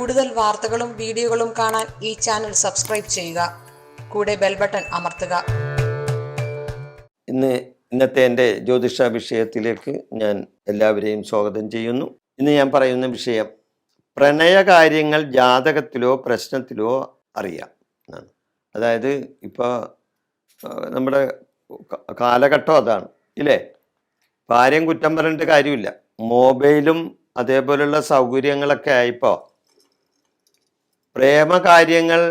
കൂടുതൽ വാർത്തകളും വീഡിയോകളും കാണാൻ ഈ ചാനൽ സബ്സ്ക്രൈബ് ചെയ്യുക. കൂടെ ബെൽ ബട്ടൺ അമർത്തുക. ഇന്നത്തെ എൻ്റെ ജ്യോതിഷ വിഷയത്തിലേക്ക് ഞാൻ എല്ലാവരെയും സ്വാഗതം ചെയ്യുന്നു. ഇന്ന് ഞാൻ പറയുന്ന വിഷയം പ്രണയകാര്യങ്ങൾ ജാതകത്തിലോ പ്രശ്നത്തിലോ അറിയാം എന്നാണ്. അതായത് ഇപ്പോൾ നമ്മുടെ കാലഘട്ടം അതാണ് ഇല്ലേ. ആരെയും കുറ്റം പറഞ്ഞിട്ട് കാര്യമില്ല. മൊബൈലും അതേപോലുള്ള സൗകര്യങ്ങളൊക്കെ ആയപ്പോൾ പ്രേമകാര്യങ്ങൾ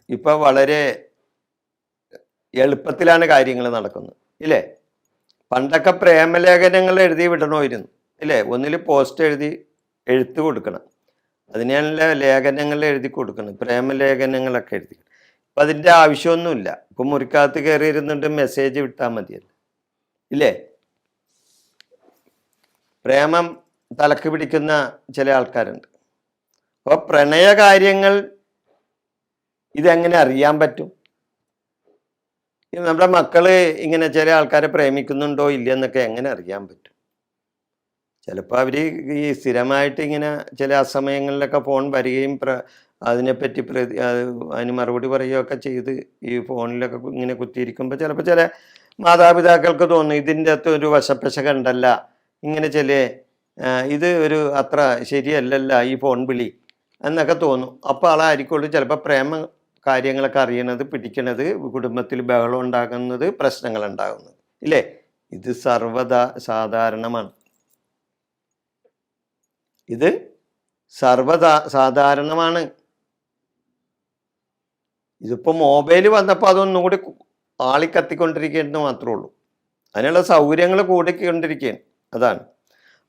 ഇപ്പോൾ വളരെ എളുപ്പത്തിലാണ് കാര്യങ്ങൾ നടക്കുന്നത് ഇല്ലേ. പണ്ടൊക്കെ പ്രേമലേഖനങ്ങൾ എഴുതി വിടണമായിരുന്നു ഇല്ലേ. ഒന്നിൽ പോസ്റ്റ് എഴുത്ത് കൊടുക്കണം, അതിനുള്ള ലേഖനങ്ങൾ എഴുതി കൊടുക്കണം, പ്രേമലേഖനങ്ങളൊക്കെ എഴുതി. ഇപ്പം അതിൻ്റെ ആവശ്യമൊന്നുമില്ല. ഇപ്പം മുറിക്കകത്ത് കയറിയിരുന്നിട്ട് മെസ്സേജ് വിട്ടാൽ മതിയല്ലോ ഇല്ലേ. പ്രേമം തലക്ക് പിടിക്കുന്ന ചില ആൾക്കാരുണ്ട്. അപ്പോൾ പ്രണയകാര്യങ്ങൾ ഇതെങ്ങനെ അറിയാൻ പറ്റും? നമ്മുടെ മക്കള് ഇങ്ങനെ ചില ആൾക്കാരെ പ്രേമിക്കുന്നുണ്ടോ ഇല്ലയെന്നൊക്കെ എങ്ങനെ അറിയാൻ പറ്റും? ചിലപ്പോൾ അവർ ഈ സ്ഥിരമായിട്ട് ഇങ്ങനെ ചില അസമയങ്ങളിലൊക്കെ ഫോൺ വരികയും അതിനെപ്പറ്റി അതിന് മറുപടി പറയുകയൊക്കെ ചെയ്ത് ഈ ഫോണിലൊക്കെ ഇങ്ങനെ കുത്തിയിരിക്കുമ്പോൾ ചിലപ്പോൾ ചില മാതാപിതാക്കൾക്ക് തോന്നും ഇതിൻ്റെ അകത്ത് ഒരു വശപ്പശ കണ്ടല്ല, ഇങ്ങനെ ഇത് ഒരു അത്ര ശരിയല്ലല്ല ഈ ഫോൺ വിളി എന്നൊക്കെ തോന്നും. അപ്പോൾ ആളായിരിക്കുള്ളൂ ചിലപ്പോൾ പ്രേമ കാര്യങ്ങളൊക്കെ അറിയണത്, പിടിക്കണത്, കുടുംബത്തിൽ ബഹളം ഉണ്ടാകുന്നത്, പ്രശ്നങ്ങൾ ഉണ്ടാകുന്നത് ഇല്ലേ. ഇത് സാധാരണമാണ്. ഇത് സാധാരണമാണ്. ഇതിപ്പോൾ മൊബൈൽ വന്നപ്പോൾ അതൊന്നും കൂടി ആളിക്കത്തിക്കൊണ്ടിരിക്കുകയെന്ന് മാത്രമേ ഉള്ളൂ. അതിനുള്ള സൗകര്യങ്ങൾ കൂടിക്കൊണ്ടിരിക്കുകയാണ്. അതാണ്.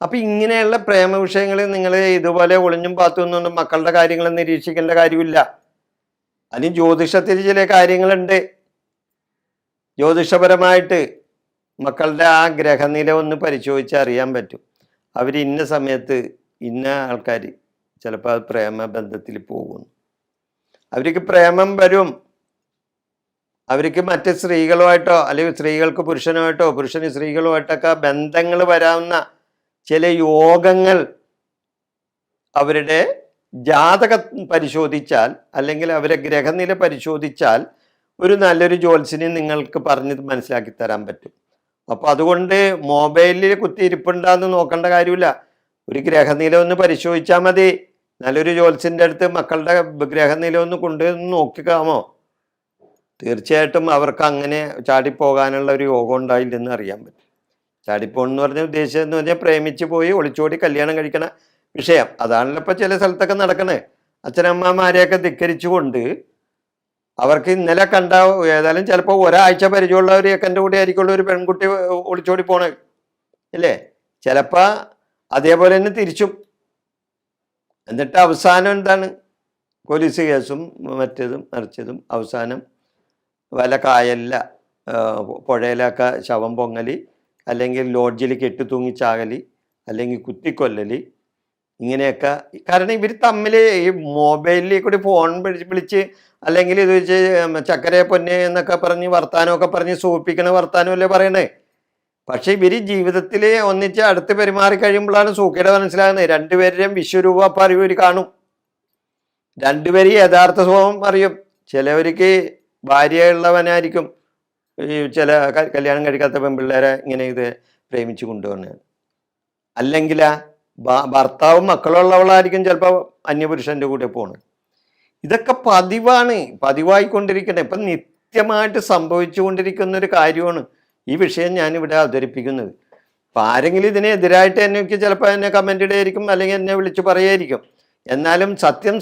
അപ്പം ഇങ്ങനെയുള്ള പ്രേമ വിഷയങ്ങൾ നിങ്ങൾ ഇതുപോലെ ഒളിഞ്ഞും പാത്തുനിന്നും മക്കളുടെ കാര്യങ്ങൾ നിരീക്ഷിക്കേണ്ട കാര്യമില്ല. അതിന് ജ്യോതിഷത്തിൽ ചില കാര്യങ്ങളുണ്ട്. ജ്യോതിഷപരമായിട്ട് മക്കളുടെ ആ ഗ്രഹനില ഒന്ന് പരിശോധിച്ച് അറിയാൻ പറ്റും. അവർ ഇന്ന സമയത്ത് ഇന്ന ആൾക്കാർ ചിലപ്പോൾ അത് പ്രേമബന്ധത്തിൽ പോകുന്നു. അവർക്ക് പ്രേമം വരും. അവർക്ക് മറ്റ് സ്ത്രീകളുമായിട്ടോ അല്ലെങ്കിൽ സ്ത്രീകൾക്ക് പുരുഷനുമായിട്ടോ പുരുഷന് സ്ത്രീകളുമായിട്ടൊക്കെ ബന്ധങ്ങൾ വരാവുന്ന ചില യോഗങ്ങൾ അവരുടെ ജാതകം പരിശോധിച്ചാൽ അല്ലെങ്കിൽ അവരെ ഗ്രഹനില പരിശോധിച്ചാൽ ഒരു നല്ലൊരു ജ്യോത്സ്യനെ നിങ്ങൾക്ക് പറഞ്ഞ് മനസ്സിലാക്കി തരാൻ പറ്റും. അപ്പോൾ അതുകൊണ്ട് മൊബൈലിൽ കുത്തിയിരിപ്പുണ്ടാന്ന് നോക്കേണ്ട കാര്യമില്ല. ഒരു ഗ്രഹനില ഒന്ന് പരിശോധിച്ചാൽ മതി. നല്ലൊരു ജ്യോത്സ്യൻ്റെ അടുത്ത് മക്കളുടെ ഗ്രഹനില ഒന്ന് കൊണ്ടുവന്ന് നോക്കിക്കാമോ, തീർച്ചയായിട്ടും അവർക്ക് അങ്ങനെ ചാടിപ്പോകാനുള്ള ഒരു യോഗം ഉണ്ടായില്ലെന്ന് അറിയാൻ പറ്റും. ചാടിപ്പോണെന്ന് പറഞ്ഞ ഉദ്ദേശം എന്ന് പറഞ്ഞാൽ പ്രേമിച്ച് പോയി ഒളിച്ചോടി കല്യാണം കഴിക്കണ വിഷയം. അതാണല്ലോ ഇപ്പോൾ ചില സ്ഥലത്തൊക്കെ നടക്കണേ. അച്ഛനമ്മമാരെയൊക്കെ ധിക്കരിച്ചുകൊണ്ട് അവർക്ക് ഇന്നലെ കണ്ട ഏതായാലും ചിലപ്പോൾ ഒരാഴ്ച പരിചയമുള്ള ഒരു ഏക്കൻ്റെ കൂടെ ആയിരിക്കുള്ള ഒരു പെൺകുട്ടി ഒളിച്ചോടി പോണേ ഇല്ലേ. ചിലപ്പോൾ അതേപോലെ തന്നെ തിരിച്ചും. എന്നിട്ട് അവസാനം എന്താണ്, പോലീസ് കേസും മറ്റേതും മറിച്ചതും, അവസാനം വല്ല കായലില പുഴയിലൊക്കെ ശവം പൊങ്ങലി, അല്ലെങ്കിൽ ലോഡ്ജിൽ കെട്ടിത്തൂങ്ങിച്ചാകലി, അല്ലെങ്കിൽ കുത്തിക്കൊല്ലലി, ഇങ്ങനെയൊക്കെ. കാരണം ഇവർ തമ്മിൽ ഈ മൊബൈലിൽ കൂടി ഫോൺ വിളിച്ച് അല്ലെങ്കിൽ ഇത് വെച്ച് ചക്കരയെ പൊന്നെ എന്നൊക്കെ പറഞ്ഞ് വർത്താനമൊക്കെ പറഞ്ഞ് സൂപ്പിക്കണ വർത്താനമല്ലേ പറയണേ. പക്ഷെ ഇവർ ജീവിതത്തിൽ ഒന്നിച്ച് അടുത്ത് പെരുമാറി കഴിയുമ്പോഴാണ് സൂക്കയുടെ മനസ്സിലാകുന്നത്. രണ്ടുപേരുടെയും വിശ്വരൂപ അപ്പം ഇവർ കാണും. രണ്ടുപേരും യഥാർത്ഥ സ്വഭാവം അറിയും. ചിലവർക്ക് ഭാര്യയുള്ളവനായിരിക്കും ഈ ചില കല്യാണം കഴിക്കാത്ത പെൺപിള്ളേരെ ഇങ്ങനെ ഇത് പ്രേമിച്ച് കൊണ്ടുവന്നത്. അല്ലെങ്കിൽ ഭർത്താവും മക്കളുള്ളവളായിരിക്കും ചിലപ്പോൾ അന്യപുരുഷൻ്റെ കൂടെ പോണത്. ഇതൊക്കെ പതിവായിക്കൊണ്ടിരിക്കണേ. ഇപ്പം നിത്യമായിട്ട് സംഭവിച്ചു കൊണ്ടിരിക്കുന്ന ഒരു കാര്യമാണ് ഈ വിഷയം ഞാനിവിടെ അവതരിപ്പിക്കുന്നത്. അപ്പം ആരെങ്കിലും ഇതിനെതിരായിട്ട് എനിക്ക് ചിലപ്പോൾ എന്നെ കമൻ്റ് ഇടുകയായിരിക്കും, അല്ലെങ്കിൽ എന്നെ വിളിച്ച് പറയുമായിരിക്കും. എന്നാലും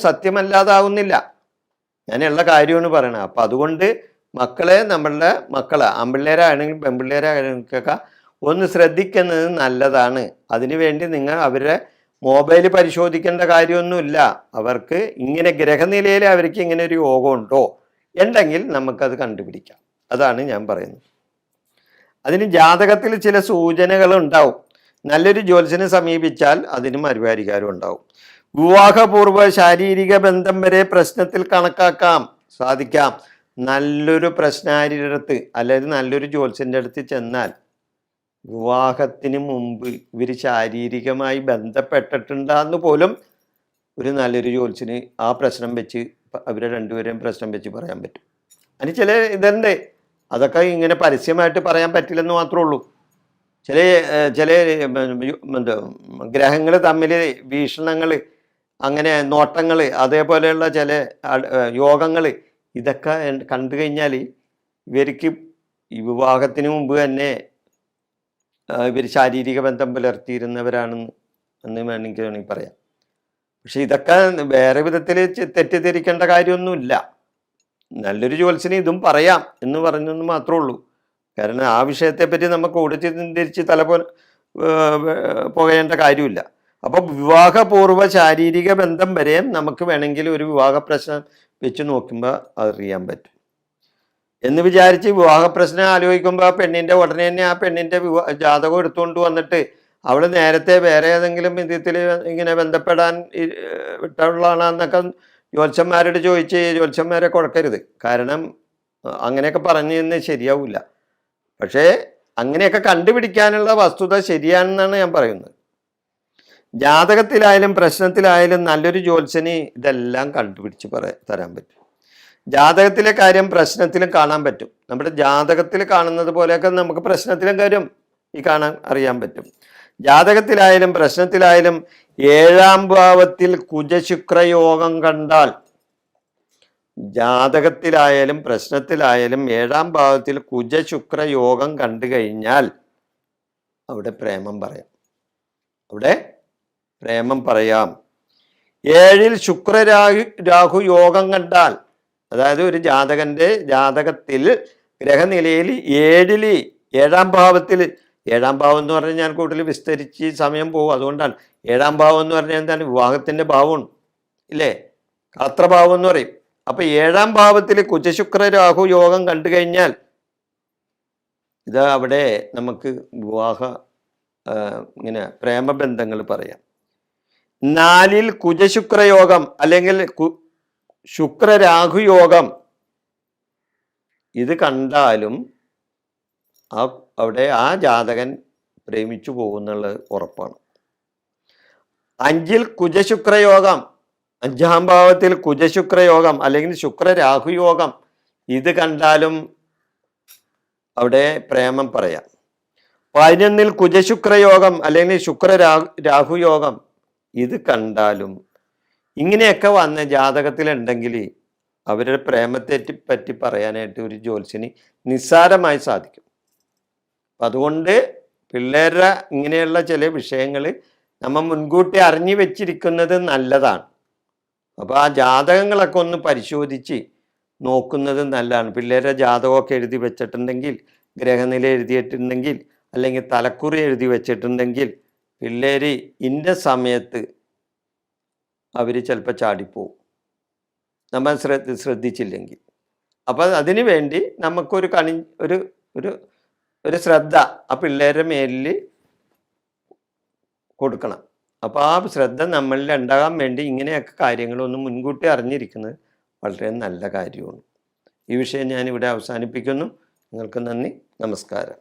സത്യമല്ലാതാവുന്നില്ല. ഞാനുള്ള കാര്യമാണ് പറയണത്. അപ്പം അതുകൊണ്ട് നമ്മളുടെ മക്കളെ ആൺപിള്ളേരാണെങ്കിലും പെൺപിള്ളേരാണെങ്കിലൊക്കെ ഒന്ന് ശ്രദ്ധിക്കുന്നത് നല്ലതാണ്. അതിനുവേണ്ടി നിങ്ങൾ അവരുടെ മൊബൈൽ പരിശോധിക്കേണ്ട കാര്യമൊന്നുമില്ല. അവർക്ക് ഇങ്ങനെ ഗ്രഹനിലയിൽ അവർക്ക് ഇങ്ങനെ ഒരു യോഗം ഉണ്ടോ ഉണ്ടെങ്കിൽ നമുക്കത് കണ്ടുപിടിക്കാം. അതാണ് ഞാൻ പറയുന്നത്. അതിന് ജാതകത്തിൽ ചില സൂചനകൾ ഉണ്ടാവും. നല്ലൊരു ജ്യോത്സ്യനെ സമീപിച്ചാൽ അതിന് മറുപരിഹാരം ഉണ്ടാവും. വിവാഹപൂർവ്വ ശാരീരിക ബന്ധം വരെ പ്രശ്നത്തിൽ സാധിക്കാം. നല്ലൊരു പ്രശ്നാരിയുടെ അടുത്ത് അല്ലെങ്കിൽ നല്ലൊരു ജ്യോത്സ്യൻ്റെ അടുത്ത് ചെന്നാൽ വിവാഹത്തിന് മുമ്പ് ഇവർ ശാരീരികമായി ബന്ധപ്പെട്ടിട്ടുണ്ടെന്ന് പോലും ഒരു നല്ലൊരു ജോത്സ്യന് ആ പ്രശ്നം വെച്ച് അവരെ രണ്ടുപേരെയും പ്രശ്നം വെച്ച് പറയാൻ പറ്റും. അതിന് ചില ഇതുണ്ട്, അതൊക്കെ ഇങ്ങനെ പരസ്യമായിട്ട് പറയാൻ പറ്റില്ലെന്ന് മാത്രമേ ഉള്ളൂ. ചില ചില എന്താ ഗ്രഹങ്ങൾ തമ്മിൽ വീക്ഷണങ്ങൾ, അങ്ങനെ നോട്ടങ്ങൾ, അതേപോലെയുള്ള ചില യോഗങ്ങൾ, ഇതൊക്കെ കണ്ടു കഴിഞ്ഞാൽ ഇവർക്ക് ഈ വിവാഹത്തിന് മുമ്പ് തന്നെ ഇവർ ശാരീരിക ബന്ധം പുലർത്തിയിരുന്നവരാണെന്ന് വേണമെങ്കിൽ പറയാം. പക്ഷെ ഇതൊക്കെ വേറെ വിധത്തിൽ തെറ്റിദ്ധരിക്കേണ്ട കാര്യമൊന്നുമില്ല. നല്ലൊരു ജോത്സ്യന് ഇതും പറയാം എന്ന് പറഞ്ഞെന്ന് മാത്രമേ ഉള്ളൂ. കാരണം ആ വിഷയത്തെപ്പറ്റി നമുക്ക് ഓടിച്ചിരിച്ച് പുകയേണ്ട കാര്യമില്ല. അപ്പോൾ വിവാഹപൂർവ്വ ശാരീരിക ബന്ധം വരെ നമുക്ക് വേണമെങ്കിൽ ഒരു വിവാഹ പ്രശ്നം വെച്ച് നോക്കുമ്പോൾ അറിയാൻ പറ്റും. എന്ന് വിചാരിച്ച് വിവാഹ പ്രശ്നം ആലോചിക്കുമ്പോൾ ആ പെണ്ണിൻ്റെ ഉടനെ തന്നെ ആ പെണ്ണിൻ്റെ ജാതകം എടുത്തുകൊണ്ട് വന്നിട്ട് അവൾ നേരത്തെ വേറെ ഏതെങ്കിലും വിധത്തിൽ ഇങ്ങനെ ബന്ധപ്പെടാൻ വിട്ടുള്ളതാണെന്നൊക്കെ ജ്യോത്സ്യന്മാരോട് ചോദിച്ച് ജ്യോത്സ്യന്മാരെ കൊടുക്കരുത്. കാരണം അങ്ങനെയൊക്കെ പറഞ്ഞു ശരിയാവില്ല. പക്ഷേ അങ്ങനെയൊക്കെ കണ്ടുപിടിക്കാനുള്ള വസ്തുത ശരിയാണെന്നാണ് ഞാൻ പറയുന്നത്. ജാതകത്തിലായാലും പ്രശ്നത്തിലായാലും നല്ലൊരു ജ്യോത്സ്യന് ഇതെല്ലാം കണ്ടുപിടിച്ച് തരാൻ പറ്റും. ജാതകത്തിലെ കാര്യം പ്രശ്നത്തിലും കാണാൻ പറ്റും. നമ്മുടെ ജാതകത്തിൽ കാണുന്നത് പോലെയൊക്കെ നമുക്ക് പ്രശ്നത്തിലും കാര്യം അറിയാൻ പറ്റും. ജാതകത്തിലായാലും പ്രശ്നത്തിലായാലും 7ാം ഭാവത്തിൽ കുജശുക്രയോഗം കണ്ടാൽ, ജാതകത്തിലായാലും പ്രശ്നത്തിലായാലും 7ാം ഭാവത്തിൽ കുജശുക്രയോഗം കണ്ടു കഴിഞ്ഞാൽ അവിടെ പ്രേമം പറയാം. അവിടെ പ്രേമം പറയാം. 7ൽ രാഹു യോഗം കണ്ടാൽ, അതായത് ഒരു ജാതകത്തിൽ ഗ്രഹനിലയിൽ 7ാം ഭാവത്തിൽ, 7ാം ഭാവം എന്ന് പറഞ്ഞാൽ ഞാൻ കൂടുതൽ വിസ്തരിച്ച് സമയം പോകും, അതുകൊണ്ടാണ്. 7ാം ഭാവം എന്ന് പറഞ്ഞാൽ എന്താണ്? വിവാഹത്തിൻ്റെ ഭാവമാണ്, ഇല്ലേ? കളത്രഭാവം എന്ന് പറയും. അപ്പൊ 7ാം ഭാവത്തിൽ കുജശുക്ര രാഹു യോഗം കണ്ടു കഴിഞ്ഞാൽ ഇത് അവിടെ നമുക്ക് വിവാഹ ഇങ്ങനെ പ്രേമബന്ധങ്ങൾ പറയാം. 4ൽ കുജശുക്രയോഗം അല്ലെങ്കിൽ ശുക്രരാഹുയോഗം ഇത് കണ്ടാലും അവിടെ ആ ജാതകൻ പ്രേമിച്ചു പോകുന്നുള്ളത് ഉറപ്പാണ്. 5ൽ കുജശുക്രയോഗം, 5ാം ഭാവത്തിൽ കുജശുക്രയോഗം അല്ലെങ്കിൽ ശുക്രരാഹുയോഗം ഇത് കണ്ടാലും അവിടെ പ്രേമം പറയാം. 11ൽ കുജശുക്രയോഗം അല്ലെങ്കിൽ രാഹുയോഗം ഇത് കണ്ടാലും ഇങ്ങനെയൊക്കെ വന്ന ജാതകത്തിലുണ്ടെങ്കിൽ അവരുടെ പ്രേമത്തെ പറ്റി പറയാനായിട്ട് ഒരു ജ്യോത്സ്യന് നിസ്സാരമായി സാധിക്കും. അതുകൊണ്ട് പിള്ളേരുടെ ഇങ്ങനെയുള്ള ചില വിഷയങ്ങൾ നമ്മൾ മുൻകൂട്ടി അറിഞ്ഞു വെച്ചിരിക്കുന്നത് നല്ലതാണ്. അപ്പോൾ ആ ജാതകങ്ങളൊക്കെ ഒന്ന് പരിശോധിച്ച് നോക്കുന്നത് നല്ലതാണ്. പിള്ളേരുടെ ജാതകമൊക്കെ എഴുതി വെച്ചിട്ടുണ്ടെങ്കിൽ, ഗ്രഹനില എഴുതിയിട്ടുണ്ടെങ്കിൽ, അല്ലെങ്കിൽ തലക്കുറി എഴുതി വെച്ചിട്ടുണ്ടെങ്കിൽ പിള്ളേർ ഇന്ന സമയത്ത് അവർ ചിലപ്പോൾ ചാടിപ്പോവും, നമ്മൾ ശ്രദ്ധിച്ചില്ലെങ്കിൽ. അപ്പം അതിനു വേണ്ടി നമുക്കൊരു ഒരു ശ്രദ്ധ ആ പിള്ളേരുടെ മേലിൽ കൊടുക്കണം. അപ്പോൾ ആ ശ്രദ്ധ നമ്മളിൽ ഉണ്ടാകാൻ വേണ്ടി ഇങ്ങനെയൊക്കെ കാര്യങ്ങളൊന്നും മുൻകൂട്ടി അറിഞ്ഞിരിക്കുന്നത് വളരെ നല്ല കാര്യമാണ്. ഈ വിഷയം ഞാനിവിടെ അവസാനിപ്പിക്കുന്നു. നിങ്ങൾക്ക് നന്ദി, നമസ്കാരം.